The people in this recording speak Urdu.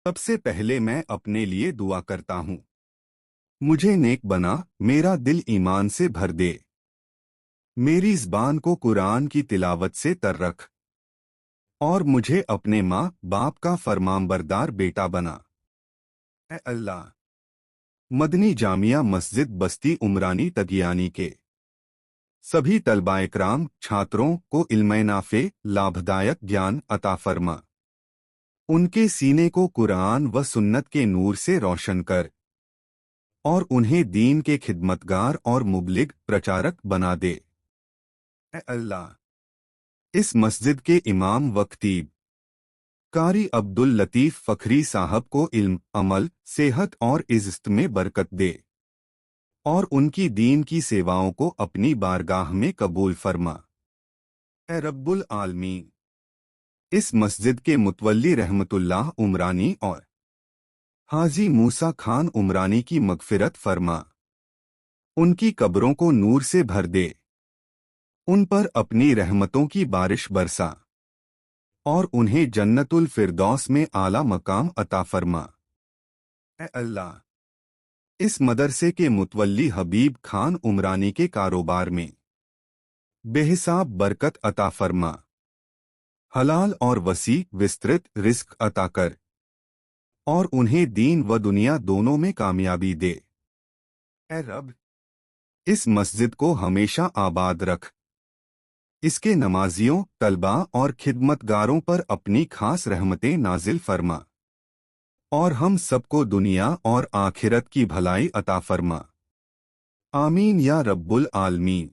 سب سے پہلے میں اپنے لیے دعا کرتا ہوں۔ مجھے نیک بنا، میرا دل ایمان سے بھر دے، میری زبان کو قرآن کی تلاوت سے تر رکھ، اور مجھے اپنے ماں باپ کا فرمانبردار بیٹا بنا۔ اے اللہ، مدنی جامعہ مسجد بستی عمرانی تگیانی کے سبھی طلبہ اکرام چھاتروں کو علم نافع لابھدایک گیان عطا فرما، ان کے سینے کو قرآن و سنت کے نور سے روشن کر، اور انہیں دین کے خدمتگار اور مبلغ پرچارک بنا دے۔ اے اللہ، اس مسجد کے امام و خطیب قاری عبداللطیف فخری صاحب کو علم، عمل، صحت اور عزت میں برکت دے، اور ان کی دین کی سیواؤں کو اپنی بارگاہ میں قبول فرما۔ اے رب العالمین، اس مسجد کے متولی رحمت اللہ عمرانی اور حاجی موسیٰ خان عمرانی کی مغفرت فرما، ان کی قبروں کو نور سے بھر دے، ان پر اپنی رحمتوں کی بارش برسا، اور انہیں جنت الفردوس میں اعلیٰ مقام عطا فرما۔ اے اللہ، اس مدرسے کے متولی حبیب خان عمرانی کے کاروبار میں بے حساب برکت عطا فرما، حلال اور وسیع وسترت رزق عطا کر، اور انہیں دین و دنیا دونوں میں کامیابی دے۔ اے رب، اس مسجد کو ہمیشہ آباد رکھ، اس کے نمازیوں، طلباء اور خدمتگاروں پر اپنی خاص رحمتیں نازل فرما، اور ہم سب کو دنیا اور آخرت کی بھلائی عطا فرما۔ آمین یا رب العالمین۔